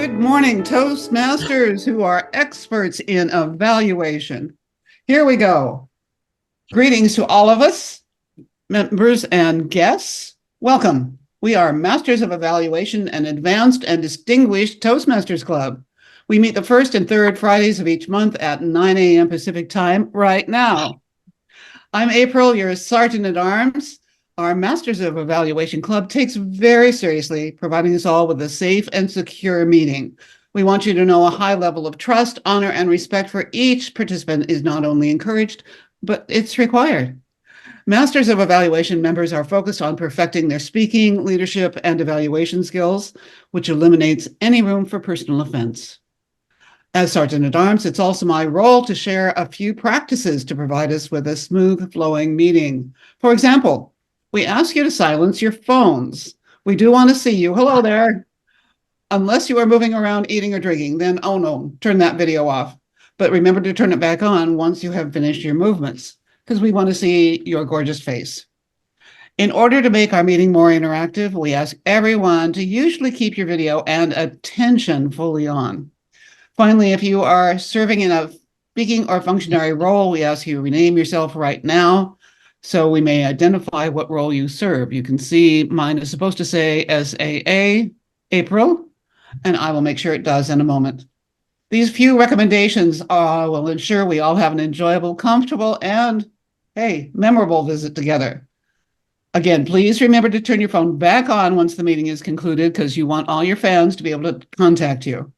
Good morning, Toastmasters who are experts in evaluation. Here we go. Greetings to all of us, members and guests. Welcome. We are Masters of Evaluation and Advanced and Distinguished Toastmasters Club. We meet the first and third Fridays of each month at 9 a.m. Pacific time right now. I'm April, your Sergeant at Arms. Our Masters of Evaluation Club takes very seriously providing us all with a safe and secure meeting. We want you to know a high level of trust, honor, and respect for each participant is not only encouraged, but it's required. Masters of Evaluation members are focused on perfecting their speaking, leadership, and evaluation skills, which eliminates any room for personal offense. As Sergeant at Arms, it's also my role to share a few practices to provide us with a smooth flowing meeting. For example, we ask you to silence your phones. We do want to see you. Hello there. Unless you are moving around eating or drinking, then oh no, turn that video off. But remember to turn it back on once you have finished your movements, because we want to see your gorgeous face. In order to make our meeting more interactive, we ask everyone to usually keep your video and attention fully on. Finally, if you are serving in a speaking or functionary role, we ask you to rename yourself right now so we may identify what role you serve. You can see mine is supposed to say SAA, April, and I will make sure it does in a moment. These few recommendations will ensure we all have an enjoyable, comfortable, and, hey, memorable visit together. Again, please remember to turn your phone back on once the meeting is concluded because you want all your fans to be able to contact you.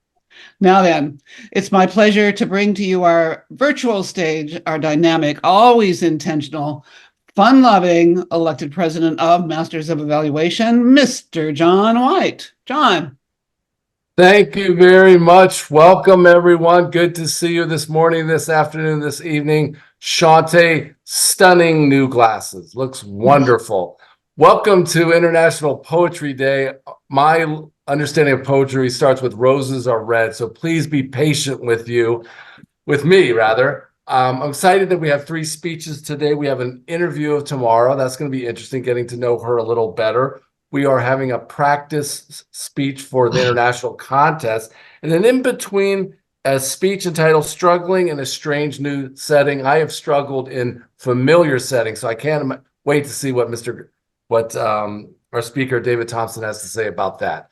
Now then, it's my pleasure to bring to you our virtual stage, our dynamic, always intentional, fun-loving elected president of Masters of Evaluation, Mr. John White. John. Thank you very much. Welcome, everyone. Good to see you this morning, this afternoon, this evening. Shante, stunning new glasses. Looks wonderful. Welcome to International Poetry Day. My understanding of poetry starts with roses are red, so please be patient with me rather. I'm excited that we have 3 speeches today. We have an interview tomorrow. That's going to be interesting, getting to know her a little better. We are having a practice speech for the international contest. And then in between a speech entitled Struggling in a Strange New Setting, I have struggled in familiar settings, so I can't wait to see what our speaker, David Thompson, has to say about that.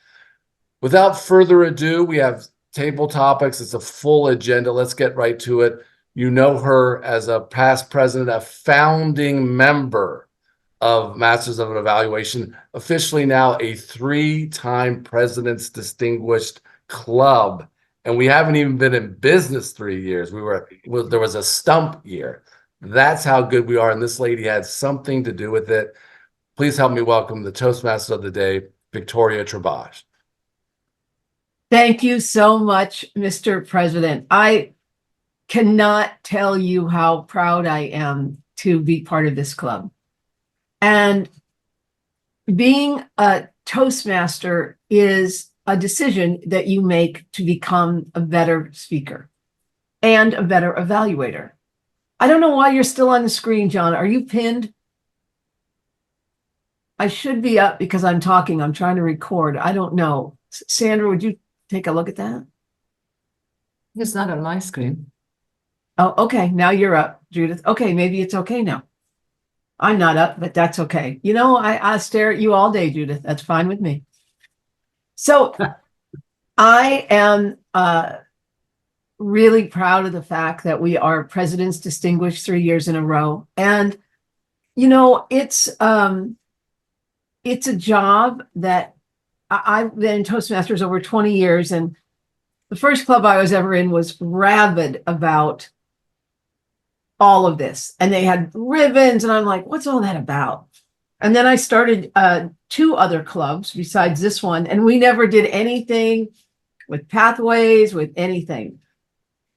Without further ado, we have table topics. It's a full agenda. Let's get right to it. You know her as a past president, a founding member of Masters of Evaluation, officially now a 3-time President's Distinguished Club. And we haven't even been in business 3 years. There was a stump year. That's how good we are. And this lady had something to do with it. Please help me welcome the Toastmaster of the day, Victoria Trabosh. Thank you so much, Mr. President. I cannot tell you how proud I am to be part of this club. And being a Toastmaster is a decision that you make to become a better speaker and a better evaluator. I don't know why you're still on the screen, John. Are you pinned? I should be up because I'm talking. I'm trying to record. I don't know. Sandra, would you take a look at that? It's not on my screen. Oh, okay. Now you're up, Judith. Okay, maybe it's okay now. I'm not up, but that's okay. You know, I stare at you all day, Judith. That's fine with me. So I am really proud of the fact that we are President's Distinguished 3 years in a row. And, you know, it's a job that I've been in Toastmasters over 20 years. And the first club I was ever in was rabid about all of this. And they had ribbons. And I'm like, what's all that about? And then I started 2 other clubs besides this one. And we never did anything with pathways, with anything.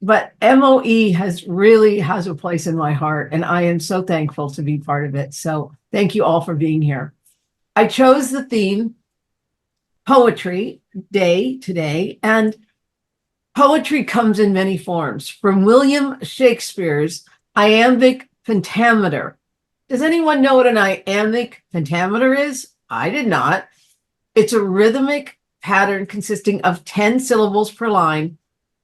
But MoE really has a place in my heart. And I am so thankful to be part of it. So thank you all for being here. I chose the theme Poetry Day today. And poetry comes in many forms, from William Shakespeare's iambic pentameter. Does anyone know what an iambic pentameter is? I did not. It's a rhythmic pattern consisting of 10 syllables per line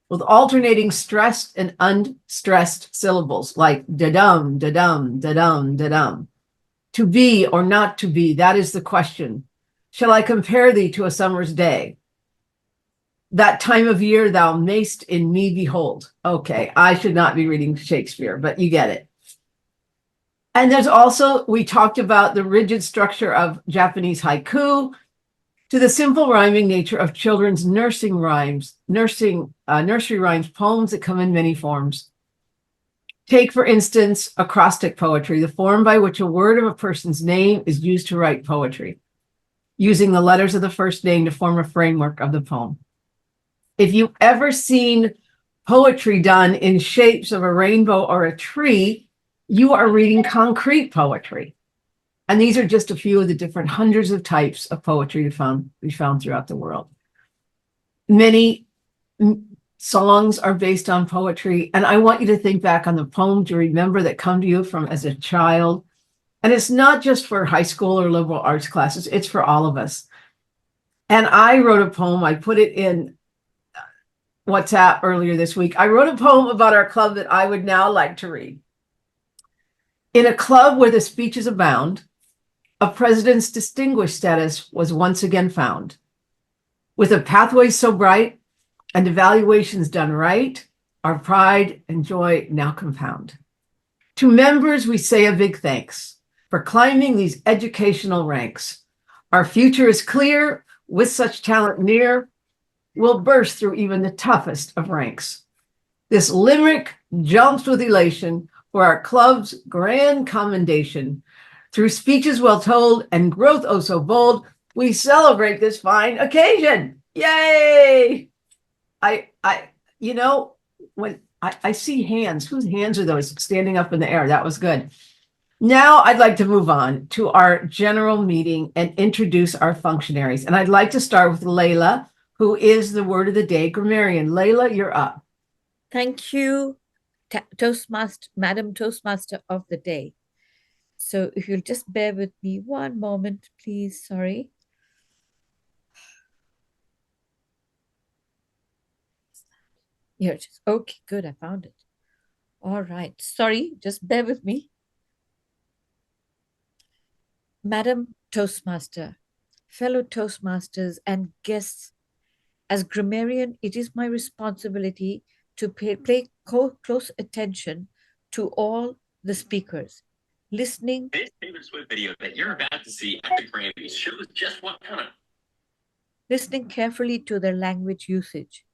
with alternating stressed and unstressed syllables like da-dum, da-dum, da-dum, da-dum. To be or not to be, that is the question. Shall I compare thee to a summer's day? That time of year thou mayst in me behold. Okay, I should not be reading Shakespeare, but you get it. And there's also, we talked about the rigid structure of Japanese haiku to the simple rhyming nature of children's nursery rhymes, poems that come in many forms. Take, for instance, acrostic poetry, the form by which a word of a person's name is used to write poetry, using the letters of the first name to form a framework of the poem. If you've ever seen poetry done in shapes of a rainbow or a tree, you are reading concrete poetry. And these are just a few of the different hundreds of types of poetry we found throughout the world. Many songs are based on poetry. And I want you to think back on the poems you remember that come to you from as a child. And it's not just for high school or liberal arts classes, it's for all of us. And I wrote a poem, I put it in WhatsApp earlier this week. I wrote a poem about our club that I would now like to read. In a club where the speeches abound, a president's distinguished status was once again found. With a pathway so bright and evaluations done right, our pride and joy now compound. To members, we say a big thanks for climbing these educational ranks. Our future is clear. With such talent near, we'll burst through even the toughest of ranks. This limerick jumps with elation for our club's grand commendation. Through speeches well told and growth oh so bold, we celebrate this fine occasion. Yay! When I see hands, whose hands are those standing up in the air? That was good. Now I'd like to move on to our general meeting and introduce our functionaries. And I'd like to start with Layla, who is the word of the day grammarian. Layla, you're up. Thank you, Toastmaster, Madam Toastmaster of the day. So if you'll just bear with me one moment, please. Sorry. Here it is. Okay, good. I found it. All right. Sorry, just bear with me. Madam Toastmaster, fellow Toastmasters and guests, as grammarian, it is my responsibility to pay close attention to all the speakers. Listening. This Taylor Swift video that you're about to see at the Grammys shows just what kind of. Listening carefully to their language usage.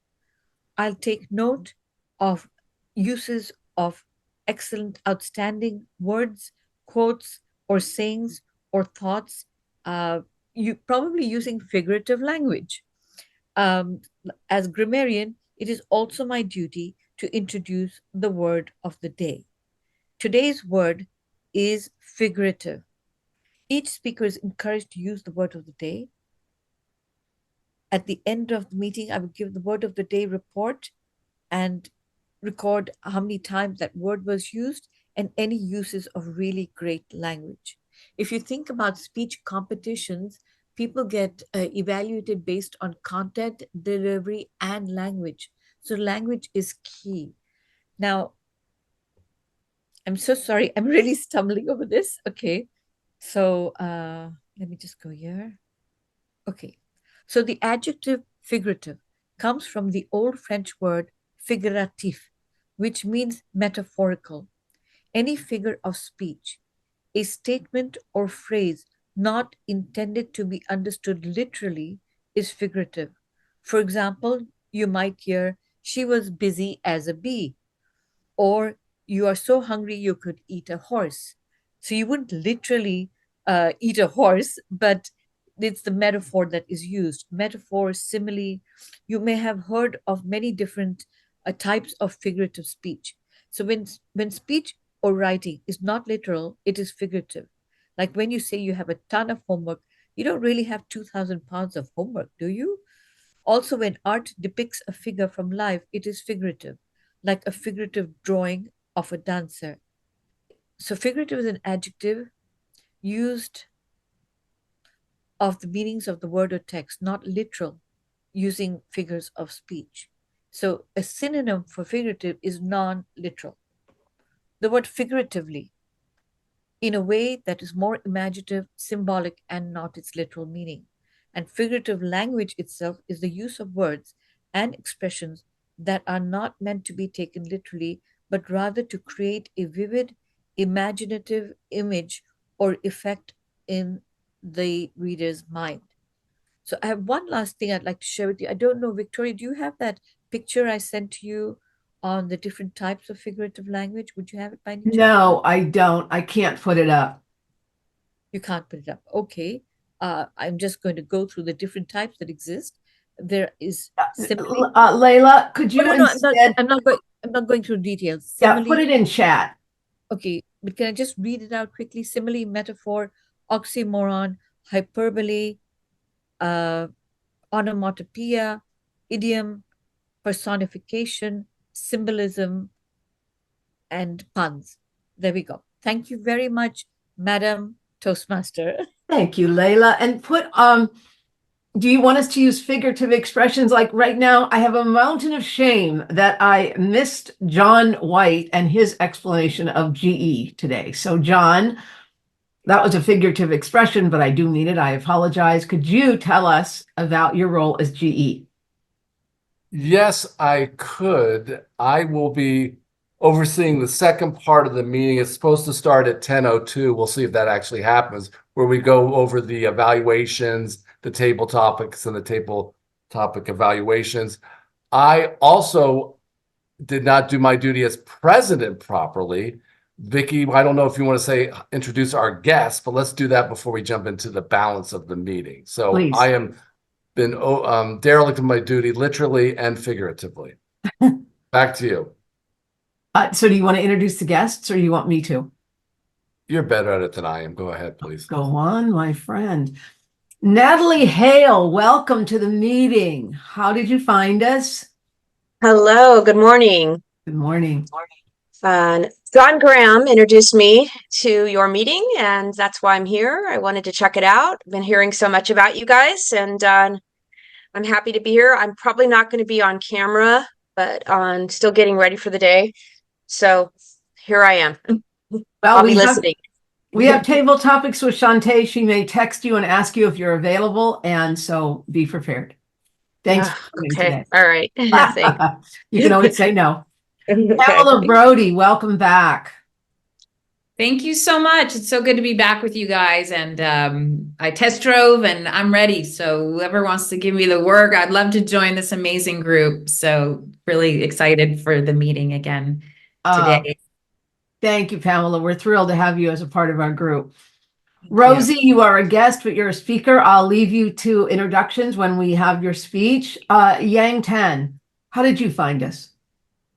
I'll take note of uses of excellent, outstanding words, quotes, or sayings or thoughts, you probably using figurative language. As grammarian, it is also my duty to introduce the word of the day. Today's word is figurative. Each speaker is encouraged to use the word of the day. At the end of the meeting, I will give the word of the day report and record how many times that word was used and any uses of really great language. If you think about speech competitions, people get evaluated based on content, delivery, and language. So language is key. Now, I'm so sorry. I'm really stumbling over this. Okay. So let me just go here. Okay. So the adjective figurative comes from the old French word figuratif, which means metaphorical. Any figure of speech, a statement or phrase not intended to be understood literally, is figurative. For example, you might hear, she was busy as a bee, or you are so hungry you could eat a horse. So you wouldn't literally eat a horse, but it's the metaphor that is used. Metaphor, simile. You may have heard of many different types of figurative speech. So when speech or writing is not literal, it is figurative. Like when you say you have a ton of homework, you don't really have 2,000 pounds of homework, do you? Also, when art depicts a figure from life, it is figurative, like a figurative drawing of a dancer. So figurative is an adjective used of the meanings of the word or text, not literal. using figures of speech. So a synonym for figurative is non-literal. The word figuratively, in a way that is more imaginative, symbolic, and not its literal meaning. And figurative language itself is the use of words and expressions that are not meant to be taken literally, but rather to create a vivid, imaginative image or effect in the reader's mind. So I have one last thing I'd like to share with you. I don't know, Victoria, do you have that picture I sent to you on the different types of figurative language? Would you have it by any chance? No, I don't. I can't put it up. You can't put it up. Okay. I'm just going to go through the different types that exist. There is simile. Layla, could you No, no, instead? I'm not going through details. Yeah, Simile. put it in chat. Okay, but can I just read it out quickly? Simile, metaphor, oxymoron, hyperbole, onomatopoeia, idiom, personification, symbolism, and puns. There we go. Thank you very much, Madam Toastmaster. Thank you, Layla. And do you want us to use figurative expressions? Like right now, I have a mountain of shame that I missed John White and his explanation of GE today. So, John, that was a figurative expression, but I do mean it. I apologize. Could you tell us about your role as GE? Yes, I could. I will be overseeing the second part of the meeting. It's supposed to start at 10:02. We'll see if that actually happens, where we go over the evaluations, the table topics, and the table topic evaluations. I also did not do my duty as president properly. Vicky, I don't know if you want to introduce our guests, but let's do that before we jump into the balance of the meeting. So Please. I am been derelict of my duty, literally and figuratively. Back to you. So do you want to introduce the guests or you want me to? You're better at it than I am. Go ahead, please. Go on, my friend. Natalie Hale, welcome to the meeting. How did you find us? Hello, good morning. Good morning. John Graham introduced me to your meeting, and that's why I'm here. I wanted to check it out. I've been hearing so much about you guys, and I'm happy to be here. I'm probably not going to be on camera, but I'm still getting ready for the day. So here I am. Well, I'll be listening. We have table topics with Shantae. She may text you and ask you if you're available, and so be prepared. Thanks for coming Okay. today. All right. Thanks. You can always say no. Okay. Pamela Brody, welcome back. Thank you so much. It's so good to be back with you guys. And I test drove and I'm ready. So whoever wants to give me the work, I'd love to join this amazing group. So really excited for the meeting again today. Thank you, Pamela. We're thrilled to have you as a part of our group. Rosie, you are a guest, but you're a speaker. I'll leave you to introductions when we have your speech. Yang Tan, how did you find us?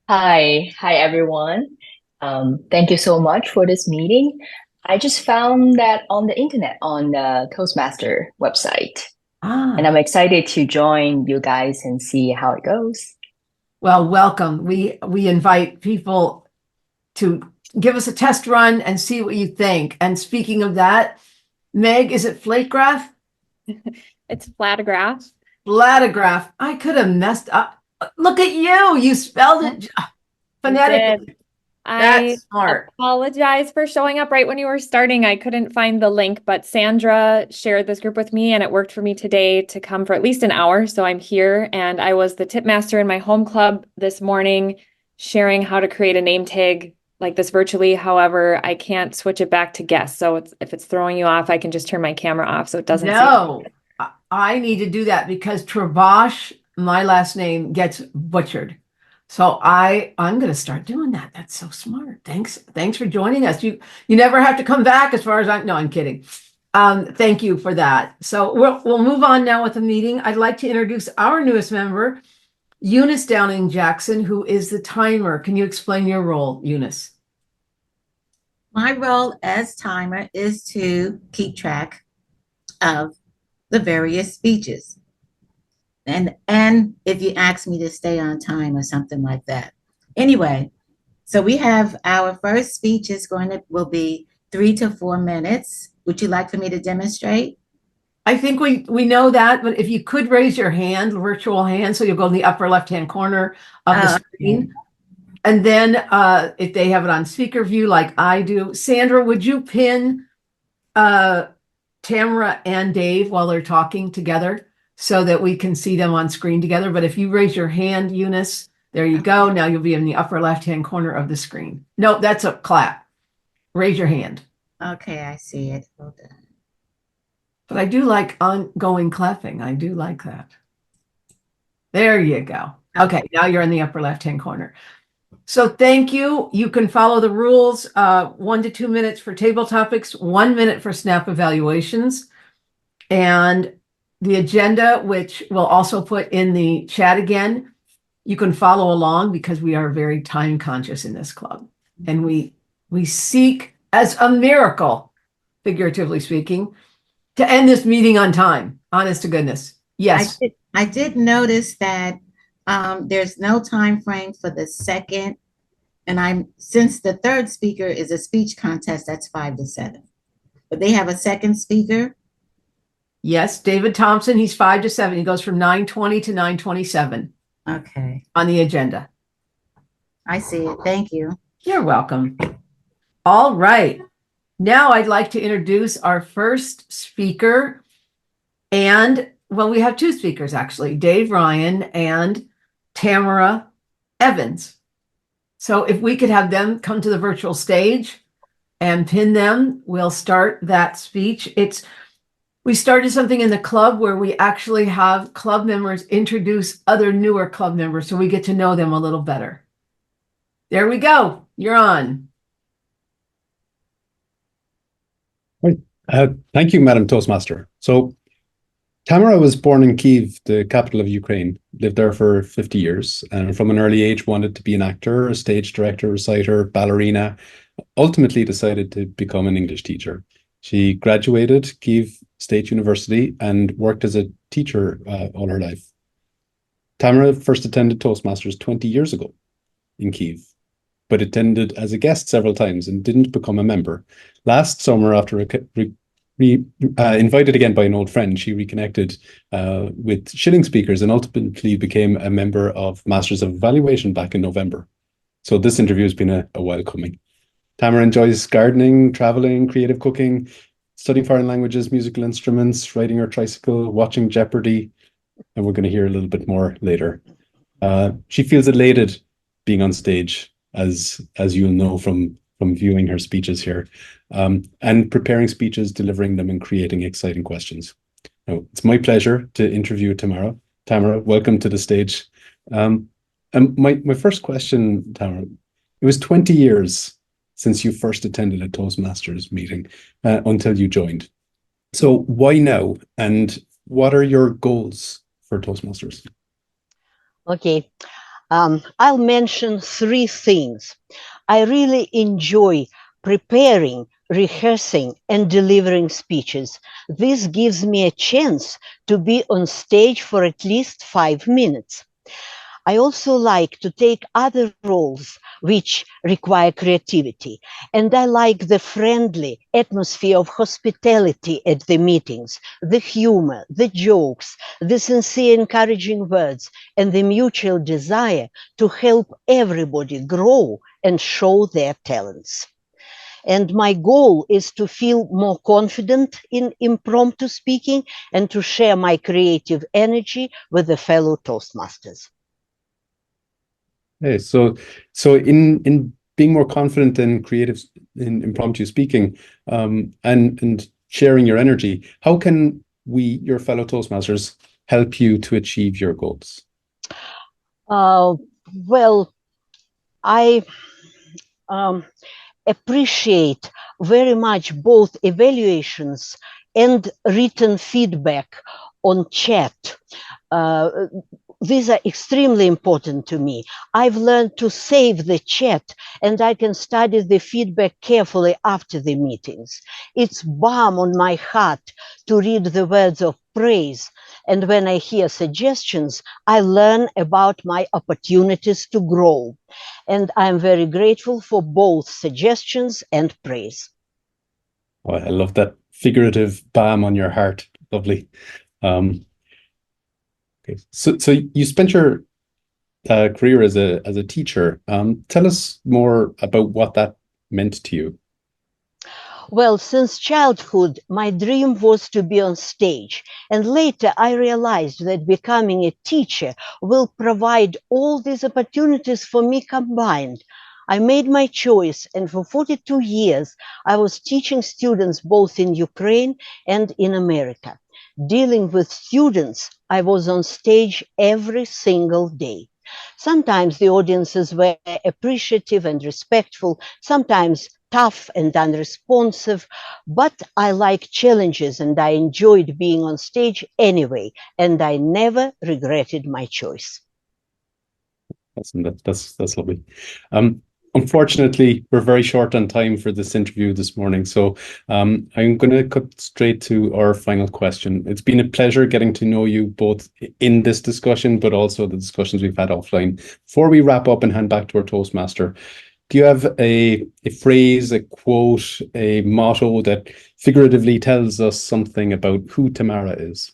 Hi everyone. Thank you so much for this meeting. I just found that on the internet on the Toastmaster website, and I'm excited to join you guys and see how it goes. Well, welcome. We invite people to give us a test run and see what you think. And speaking of that, Meg, is it Flategraph? It's Flatograph. Flatograph. I could have messed up. Look at you. You spelled it phonetically. That's smart. Apologize for showing up right when you were starting. I couldn't find the link, but Sandra shared this group with me and it worked for me today to come for at least an hour. So I'm here and I was the tip master in my home club this morning, sharing how to create a name tag like this virtually. However, I can't switch it back to guests. So if it's throwing you off, I can just turn my camera off so it doesn't. No, I need to do that because Trabosh, my last name, gets butchered. So I'm going to start doing that. That's so smart. Thanks for joining us. You never have to come back as far as no, I'm kidding. Thank you for that. So we'll move on now with the meeting. I'd like to introduce our newest member, Eunice Downing Jackson, who is the timer. Can you explain your role, Eunice? My role as timer is to keep track of the various speeches. And if you ask me to stay on time or something like that. Anyway, so we have our first speech will be 3 to 4 minutes. Would you like for me to demonstrate? I think we know that, but if you could raise your hand, virtual hand, so you'll go in the upper left-hand corner of the screen. And then if they have it on speaker view like I do, Sandra, would you pin Tamara and Dave while they're talking together so that we can see them on screen together? But if you raise your hand, Eunice, there you go. Now you'll be in the upper left-hand corner of the screen. No, that's a clap. Raise your hand. Okay, I see it. Hold on. But I do like ongoing clapping. I do like that. There you go. Okay, now you're in the upper left-hand corner. So thank you. You can follow the rules, 1 to 2 minutes for table topics, 1 minute for snap evaluations. And the agenda, which we'll also put in the chat again, you can follow along because we are very time conscious in this club. And we seek, as a miracle, figuratively speaking, to end this meeting on time. Honest to goodness. Yes. I did notice that there's no time frame for the second, and since the third speaker is a speech contest, that's 5 to 7. But they have a second speaker. Yes, David Thompson, he's 5 to 7. He goes from 9:20 to 9:27. Okay. On the agenda. I see it. Thank you. You're welcome. All right. Now I'd like to introduce our first speaker. And well, we have 2 speakers actually, Dave Ryan and Tamara Evans. So if we could have them come to the virtual stage and pin them, we'll start that speech. We started something in the club where we actually have club members introduce other newer club members so we get to know them a little better. There we go. You're on. Thank you, Madam Toastmaster. So Tamara was born in Kyiv, the capital of Ukraine, lived there for 50 years, and from an early age wanted to be an actor, a stage director, reciter, ballerina, ultimately decided to become an English teacher. She graduated Kyiv State University and worked as a teacher all her life. Tamara first attended Toastmasters 20 years ago in Kyiv, but attended as a guest several times and didn't become a member. Last summer, after invited again by an old friend, she reconnected with Shilling Speakers and ultimately became a member of Masters of Evaluation back in November. So this interview has been a while coming. Tamara enjoys gardening, traveling, creative cooking, studying foreign languages, musical instruments, riding her tricycle, watching Jeopardy, and we're going to hear a little bit more later. She feels elated being on stage, as you'll know from viewing her speeches here, and preparing speeches, delivering them, and creating exciting questions. Now, it's my pleasure to interview Tamara. Tamara, welcome to the stage. And my first question, Tamara, it was 20 years since you first attended a Toastmasters meeting until you joined. So why now? And what are your goals for Toastmasters? Okay, I'll mention 3 things. I really enjoy preparing, rehearsing, and delivering speeches. This gives me a chance to be on stage for at least 5 minutes. I also like to take other roles which require creativity, and I like the friendly atmosphere of hospitality at the meetings, the humor, the jokes, the sincere encouraging words, and the mutual desire to help everybody grow and show their talents. And my goal is to feel more confident in impromptu speaking and to share my creative energy with the fellow Toastmasters. Okay, so in being more confident and creative in impromptu speaking, and sharing your energy, how can we, your fellow Toastmasters, help you to achieve your goals? Well, I appreciate very much both evaluations and written feedback on chat. These are extremely important to me. I've learned to save the chat and I can study the feedback carefully after the meetings. It's balm on my heart to read the words of praise. And when I hear suggestions, I learn about my opportunities to grow. And I'm very grateful for both suggestions and praise. Oh, I love that figurative balm on your heart. Lovely. Okay. So you spent your career as a teacher. Tell us more about what that meant to you. Well, since childhood, my dream was to be on stage. And later I realized that becoming a teacher will provide all these opportunities for me combined. I made my choice, and for 42 years, I was teaching students both in Ukraine and in America. Dealing with students, I was on stage every single day. Sometimes the audiences were appreciative and respectful, sometimes tough and unresponsive, but I like challenges and I enjoyed being on stage anyway, and I never regretted my choice. That's lovely. Unfortunately, we're very short on time for this interview this morning, so I'm going to cut straight to our final question. It's been a pleasure getting to know you both in this discussion, but also the discussions we've had offline. Before we wrap up and hand back to our Toastmaster, do you have a phrase, a quote, a motto that figuratively tells us something about who Tamara is?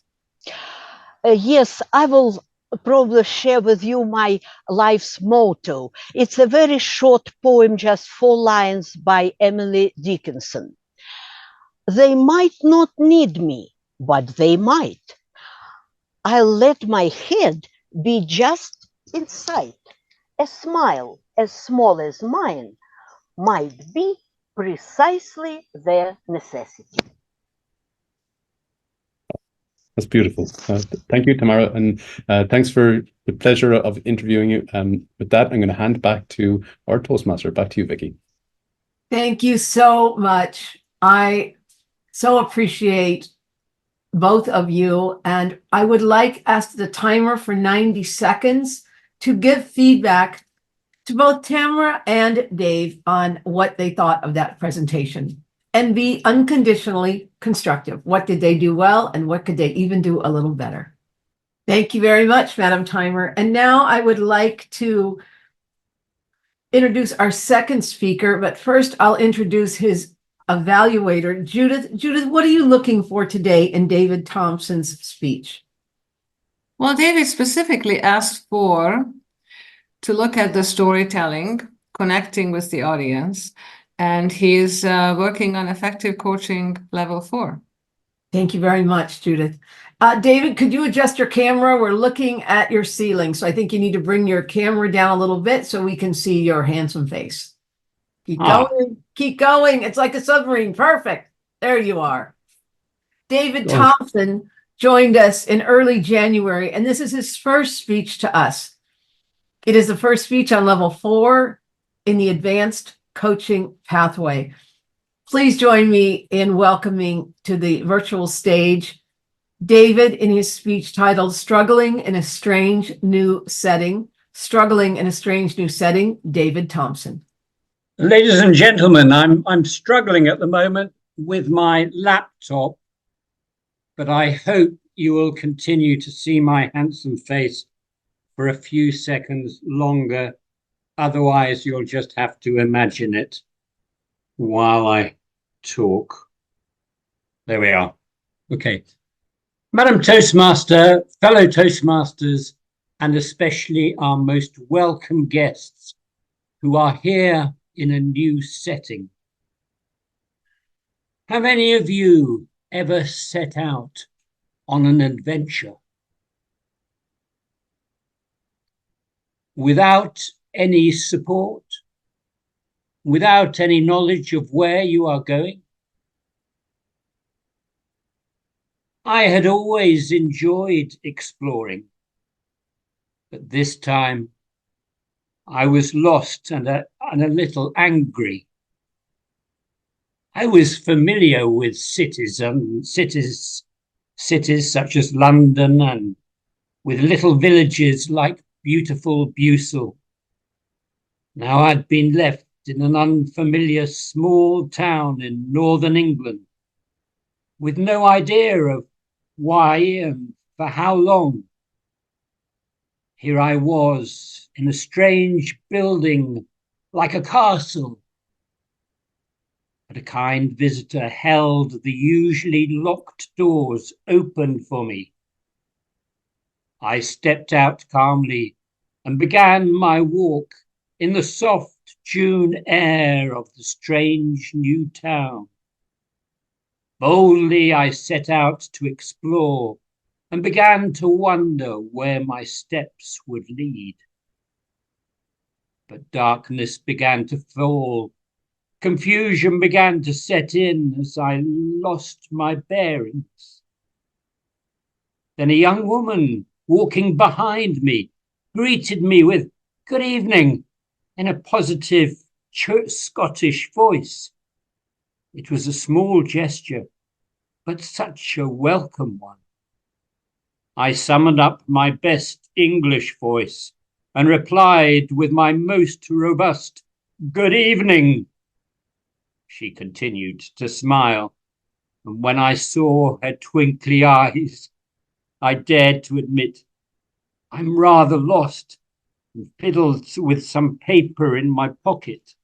Yes, I will probably share with you my life's motto. It's a very short poem, just 4 lines by Emily Dickinson. They might not need me, but they might. I'll let my head be just in sight. A smile as small as mine might be precisely their necessity. That's beautiful. Thank you, Tamara, and thanks for the pleasure of interviewing you. With that, I'm going to hand back to our Toastmaster. Back to you, Vicky. Thank you so much. I so appreciate both of you. And I would like ask the timer for 90 seconds to give feedback to both Tamara and Dave on what they thought of that presentation and be unconditionally constructive. What did they do well and what could they even do a little better? Thank you very much, Madam Timer. And now I would like to introduce our second speaker, but first I'll introduce his evaluator, Judith. Judith, what are you looking for today in David Thompson's speech? Well, David specifically asked to look at the storytelling, connecting with the audience, and he's working on effective coaching level 4. Thank you very much, Judith. David, could you adjust your camera? We're looking at your ceiling, so I think you need to bring your camera down a little bit so we can see your handsome face. Keep going, keep going. It's like a submarine. Perfect. There you are. David Thompson joined us in early January, and this is his first speech to us. It is the first speech on level 4 in the advanced coaching pathway. Please join me in welcoming to the virtual stage David in his speech titled Struggling in a Strange New Setting. Struggling in a Strange New Setting, David Thompson. Ladies and gentlemen, I'm struggling at the moment with my laptop, but I hope you will continue to see my handsome face for a few seconds longer. Otherwise, you'll just have to imagine it while I talk. There we are. Okay. Madam Toastmaster, fellow Toastmasters, and especially our most welcome guests who are here in a new setting. Have any of you ever set out on an adventure without any support, without any knowledge of where you are going? I had always enjoyed exploring, but this time I was lost and a little angry. I was familiar with cities such as London, and with little villages like beautiful Busell. Now I'd been left in an unfamiliar small town in northern England with no idea of why and for how long. Here I was in a strange building like a castle, but a kind visitor held the usually locked doors open for me. I stepped out calmly and began my walk in the soft June air of the strange new town. Boldly I set out to explore and began to wonder where my steps would lead. But darkness began to fall. Confusion began to set in as I lost my bearings. Then a young woman walking behind me greeted me with "Good evening" in a positive Scottish voice. It was a small gesture, but such a welcome one. I summoned up my best English voice and replied with my most robust "Good evening." She continued to smile, and when I saw her twinkly eyes, I dared to admit I'm rather lost and fiddled with some paper in my pocket.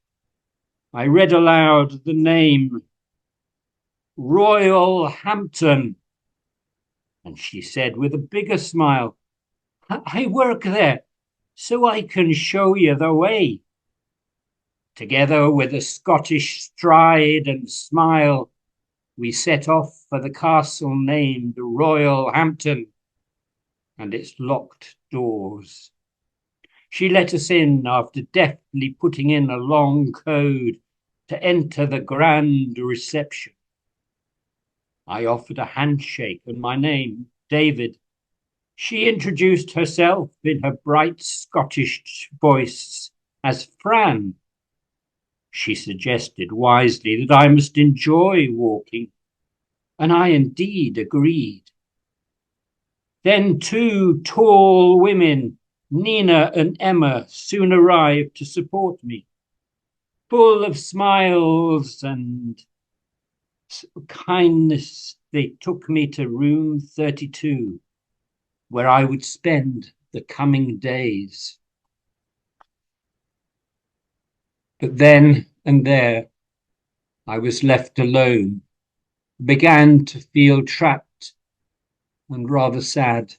I read aloud the name Royal Hampton, and she said with a bigger smile, I work there, so I can show you the way. Together with a Scottish stride and smile, we set off for the castle named Royal Hampton and its locked doors. She let us in after deftly putting in a long code to enter the grand reception. I offered a handshake and my name, David. She introduced herself in her bright Scottish voice as Fran. She suggested wisely that I must enjoy walking, and I indeed agreed. Then two tall women, Nina and Emma, soon arrived to support me. Full of smiles and kindness, they took me to room 32, where I would spend the coming days. But then and there, I was left alone, began to feel trapped and rather sad.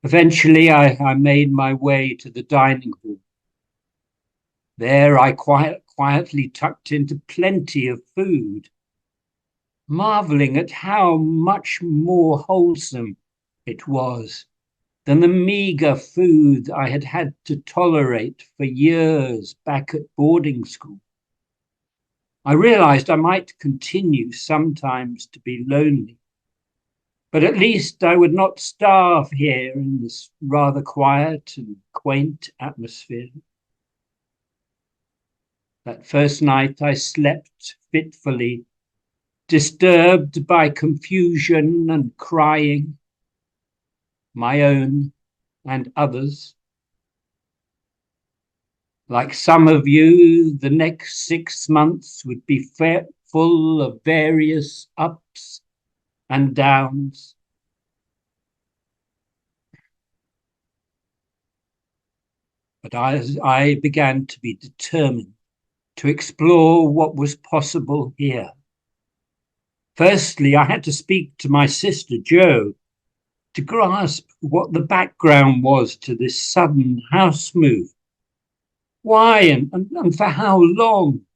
Eventually, I made my way to the dining hall. There I quietly tucked into plenty of food, marveling at how much more wholesome it was than the meager food I had had to tolerate for years back at boarding school. I realized I might continue sometimes to be lonely, but at least I would not starve here in this rather quiet and quaint atmosphere. That first night I slept fitfully, disturbed by confusion and crying, my own and others. Like some of you, the next 6 months would be full of various ups and downs. But I began to be determined to explore what was possible here. Firstly, I had to speak to my sister, Jo, to grasp what the background was to this sudden house move. Why and for how long?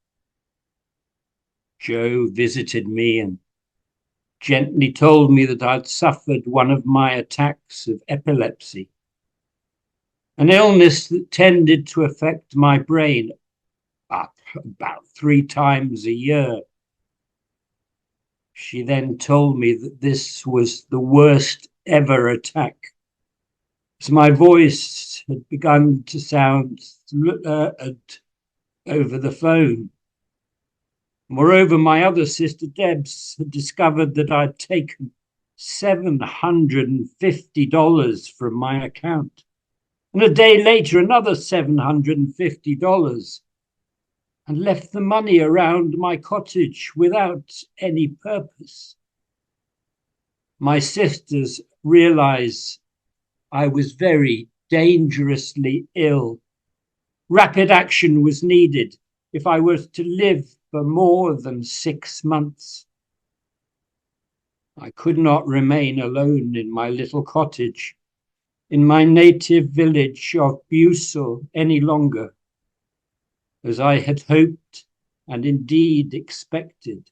Jo visited me and gently told me that I'd suffered one of my attacks of epilepsy, an illness that tended to affect my brain about 3 times a year. She then told me that this was the worst ever attack, as my voice had begun to sound over the phone. Moreover, my other sister, Debs, had discovered that I'd taken $750 from my account, and a day later another $750, and left the money around my cottage without any purpose. My sisters realized I was very dangerously ill. Rapid action was needed if I was to live for more than 6 months. I could not remain alone in my little cottage, in my native village of Busel any longer, as I had hoped and indeed expected.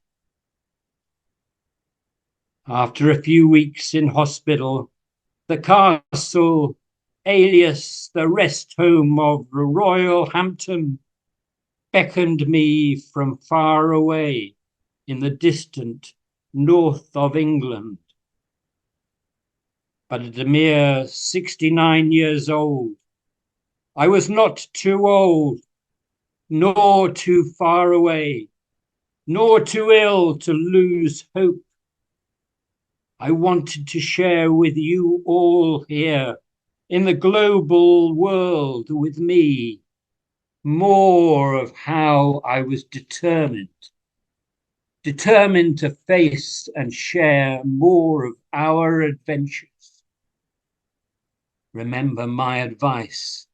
After a few weeks in hospital, the castle, alias the rest home of Royal Hampton, beckoned me from far away in the distant north of England. But at a mere 69 years old, I was not too old, nor too far away, nor too ill to lose hope. I wanted to share with you all here in the global world with me more of how I was determined to face and share more of our adventures. Remember my advice.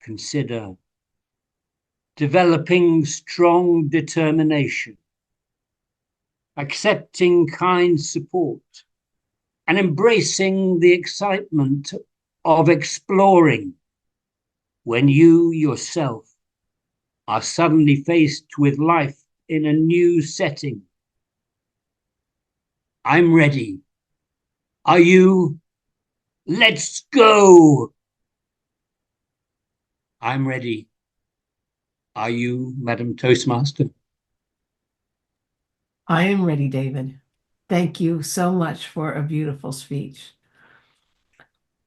Consider developing strong determination, accepting kind support, and embracing the excitement of exploring when you yourself are suddenly faced with life in a new setting. I'm ready. Are you? Let's go. I'm ready. Are you, Madam Toastmaster? I am ready, David. Thank you so much for a beautiful speech.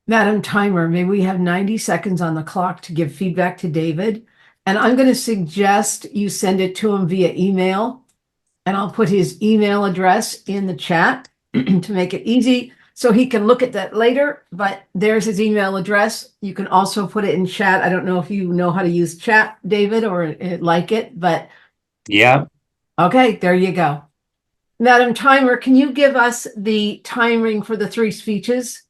Madam Timer, may we have 90 seconds on the clock to give feedback to David? And I'm going to suggest you send it to him via email, and I'll put his email address in the chat to make it easy so he can look at that later. But there's his email address. You can also put it in chat. I don't know if you know how to use chat, David, or like it, but yeah. Okay, there you go. Madam Timer, can you give us the timing for the 3 speeches?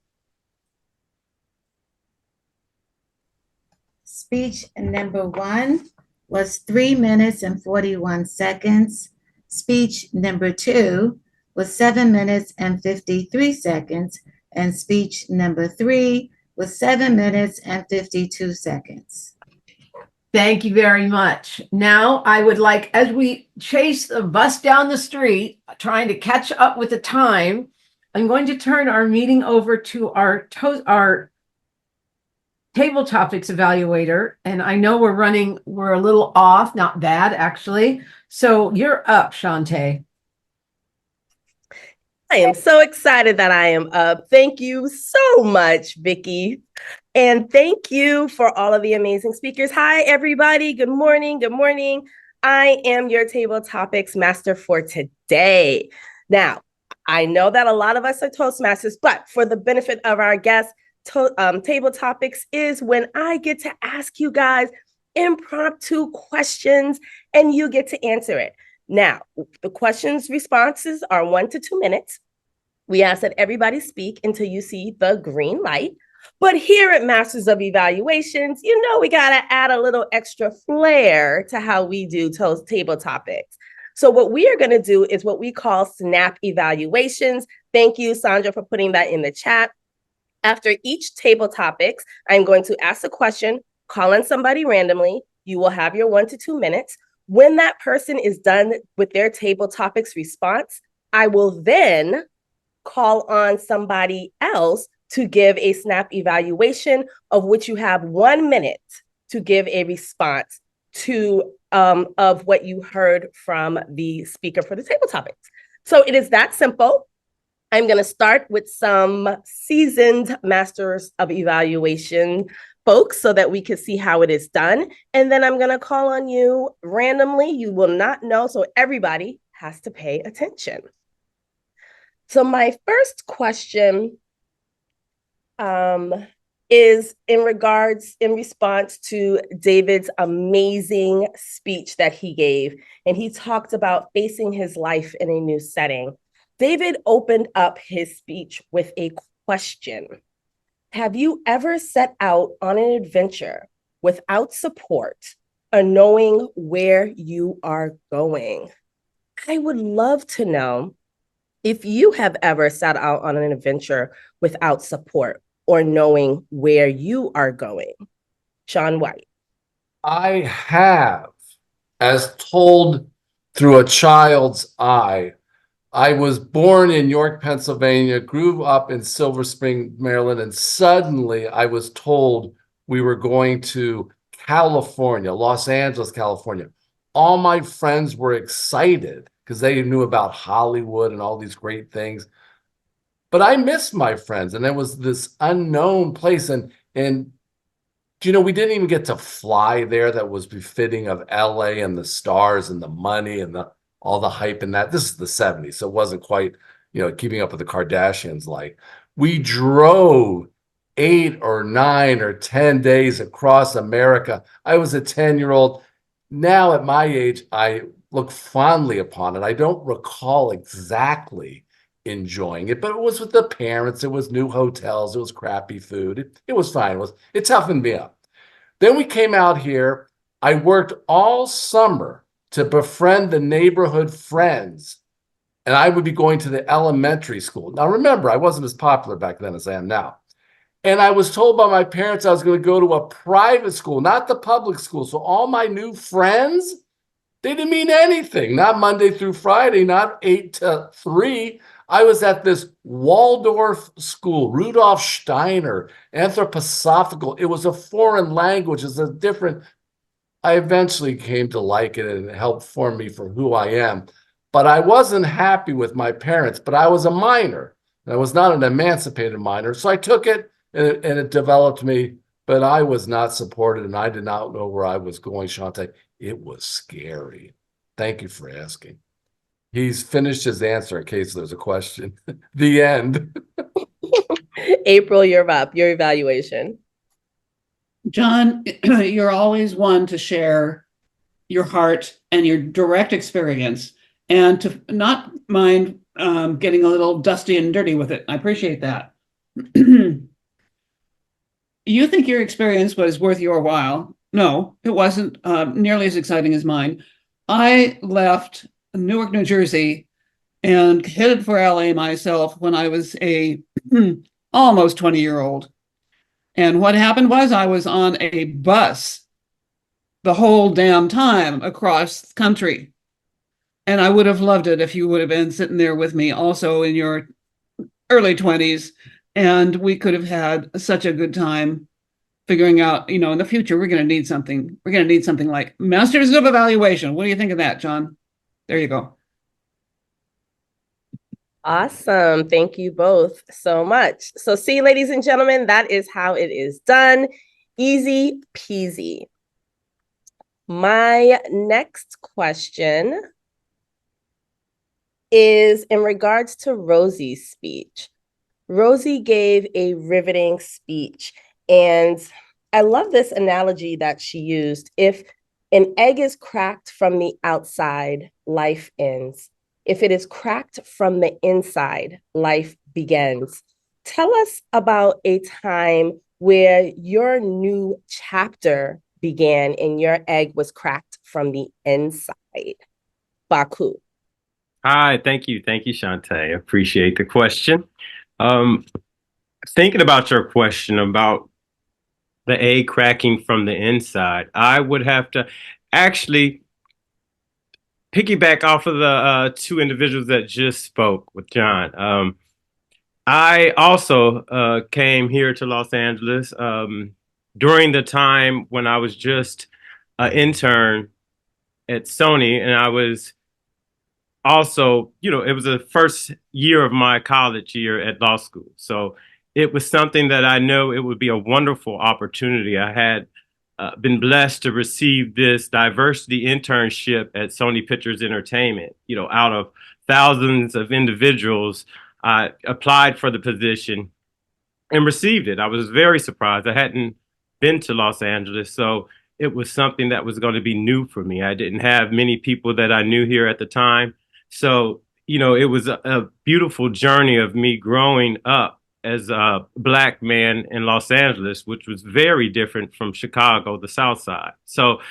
Speech number 1 was 3 minutes and 41 seconds. Speech number 2 was 7 minutes and 53 seconds. And speech number 3 was 7 minutes and 52 seconds. Thank you very much. Now I would like, as we chase the bus down the street, trying to catch up with the time, I'm going to turn our meeting over to our table topics evaluator. And I know we're a little off, not bad actually. So you're up, Shantae. I am so excited that I am up. Thank you so much, Vicki. And thank you for all of the amazing speakers. Hi, everybody. Good morning. Good morning. I am your table topics master for today. Now, I know that a lot of us are Toastmasters, but for the benefit of our guests, table topics is when I get to ask you guys impromptu questions and you get to answer it. Now, the questions responses are 1 to 2 minutes. We ask that everybody speak until you see the green light. But here at Masters of Evaluations, you know, we got to add a little extra flair to how we do table topics. So what we are going to do is what we call snap evaluations. Thank you, Sandra, for putting that in the chat. After each table topics, I'm going to ask a question, call in somebody randomly. You will have your 1 to 2 minutes. When that person is done with their table topics response, I will then call on somebody else to give a snap evaluation, of which you have 1 minute to give a response to of what you heard from the speaker for the table topics. So it is that simple. I'm going to start with some seasoned Masters of Evaluation folks so that we can see how it is done. And then I'm going to call on you randomly. You will not know, so everybody has to pay attention. So my first question is in response to David's amazing speech that he gave. And he talked about facing his life in a new setting. David opened up his speech with a question. Have you ever set out on an adventure without support, or knowing where you are going. I would love to know if you have ever set out on an adventure without support or knowing where you are going. Sean White. I have, as told through a child's eye. I was born in York, Pennsylvania, grew up in Silver Spring, Maryland, and suddenly I was told we were going to California, Los Angeles, California. All my friends were excited because they knew about Hollywood and all these great things. But I missed my friends, and it was this unknown place. And you know, we didn't even get to fly there that was befitting of LA and the stars and the money and all the hype in that. This is the 70s, so it wasn't quite, you know, keeping up with the Kardashians. Like, we drove 8 or 9 or 10 days across America. I was a 10-year-old. Now at my age, I look fondly upon it. I don't recall exactly enjoying it, but it was with the parents. It was new hotels. It was crappy food. It was fine. It toughened me up. Then we came out here. I worked all summer to befriend the neighborhood friends, and I would be going to the elementary school. Now, remember, I wasn't as popular back then as I am now. And I was told by my parents I was going to go to a private school, not the public school. So all my new friends, they didn't mean anything. Not Monday through Friday, not 8 to 3. I was at this Waldorf school, Rudolf Steiner, anthroposophical. It was a foreign language. It's a different. I eventually came to like it, and it helped form me for who I am. But I wasn't happy with my parents, but I was a minor. And I was not an emancipated minor. So I took it, and it developed me. But I was not supported, and I did not know where I was going, Shante. It was scary. Thank you for asking. He's finished his answer in case there's a question. The end. April, you're up. Your evaluation. John, you're always one to share your heart and your direct experience, and to not mind getting a little dusty and dirty with it. I appreciate that. You think your experience was worth your while? No, it wasn't nearly as exciting as mine. I left Newark, New Jersey, and headed for LA myself when I was a almost 20-year-old. And what happened was I was on a bus the whole damn time across the country. And I would have loved it if you would have been sitting there with me also in your early 20s. And we could have had such a good time figuring out, you know, in the future, we're going to need something. We're going to need something like Masters of Evaluation. What do you think of that, John? There you go. Awesome. Thank you both so much. So see, ladies and gentlemen, that is how it is done. Easy peasy. My next question is in regards to Rosie's speech. Rosie gave a riveting speech, and I love this analogy that she used. If an egg is cracked from the outside, life ends. If it is cracked from the inside, life begins. Tell us about a time where your new chapter began and your egg was cracked from the inside. Baku. Hi, thank you, Shantae. Appreciate the question. Thinking about your question about the egg cracking from the inside, I would have to actually piggyback off of the two individuals that just spoke with John. I also came here to Los Angeles during the time when I was just an intern at Sony, and I was also, you know, it was the first year of my college year at law school. So it was something that I know it would be a wonderful opportunity. I had been blessed to receive this diversity internship at Sony Pictures Entertainment. You know, out of thousands of individuals, I applied for the position and received it. I was very surprised. I hadn't been to Los Angeles, so it was something that was going to be new for me. I didn't have many people that I knew here at the time. So, you know, it was a beautiful journey of me growing up as a Black man in Los Angeles, which was very different from Chicago, the South Side. So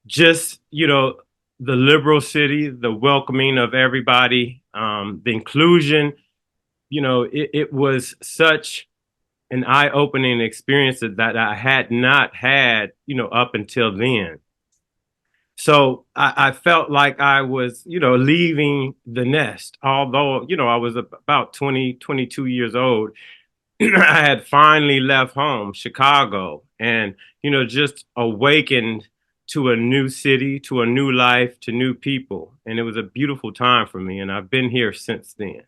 just, the liberal city, the welcoming of everybody, the inclusion, it was such an eye-opening experience that I had not had, up until then. So I felt like I was, leaving the nest, although, I was about 20, 22 years old. I had finally left home, Chicago, and, just awakened to a new city, to a new life, to new people. And it was a beautiful time for me. And I've been here since then.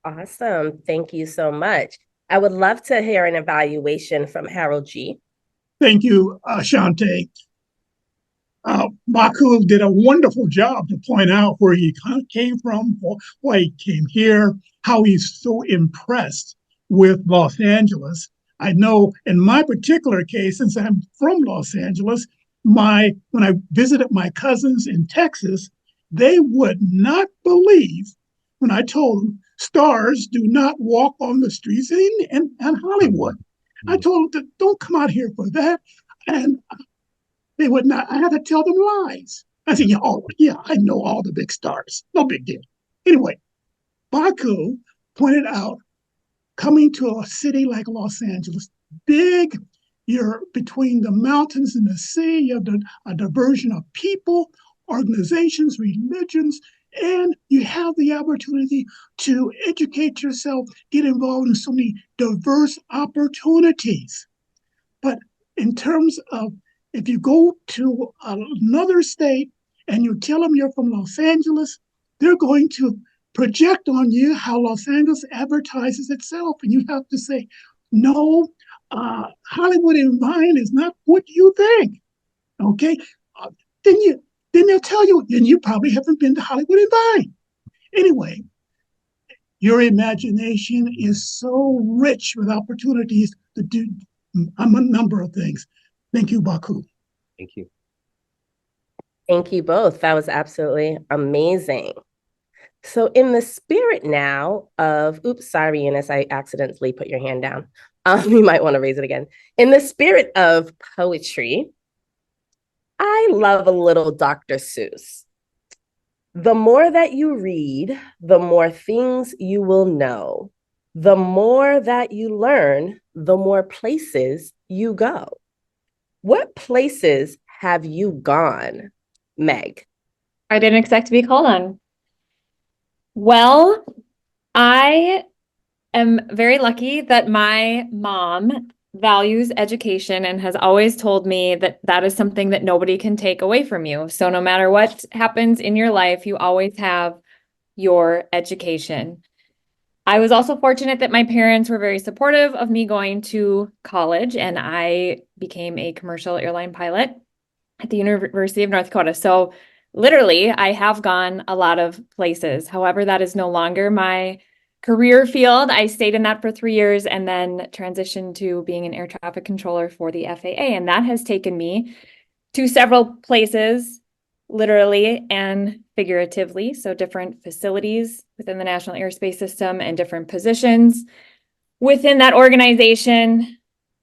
Awesome. Thank you so much. I would love to hear an evaluation from Harold G. Thank you, Shante. Baku did a wonderful job to point out where he came from, why he came here, how he's so impressed with Los Angeles. I know in my particular case, since I'm from Los Angeles, when I visited my cousins in Texas, they would not believe when I told them stars do not walk on the streets in Hollywood. I told them, don't come out here for that. And they would not. I had to tell them lies. I said, yeah, I know all the big stars. No big deal. Anyway, Baku pointed out coming to a city like Los Angeles, big, you're between the mountains and the sea, you have a diversion of people, organizations, religions, and you have the opportunity to educate yourself, get involved in so many diverse opportunities. But in terms of if you go to another state and you tell them you're from Los Angeles, they're going to project on you how Los Angeles advertises itself. And you have to say, no, Hollywood and Vine is not what you think. Okay? Then they'll tell you, and you probably haven't been to Hollywood and Vine. Anyway, your imagination is so rich with opportunities to do a number of things. Thank you, Baku. Thank you. Thank you both. That was absolutely amazing. So in the spirit now of, oops, sorry, Eunice, I accidentally put your hand down. You might want to raise it again. In the spirit of poetry, I love a little Dr. Seuss. The more that you read, the more things you will know. The more that you learn, the more places you go. What places have you gone, Meg? I didn't expect to be called on. Well, I am very lucky that my mom values education and has always told me that that is something that nobody can take away from you. So no matter what happens in your life, you always have your education. I was also fortunate that my parents were very supportive of me going to college, and I became a commercial airline pilot at the University of North Dakota. So literally, I have gone a lot of places. However, that is no longer my career field. I stayed in that for 3 years and then transitioned to being an air traffic controller for the FAA. And that has taken me to several places, literally and figuratively. So different facilities within the National Airspace System and different positions within that organization.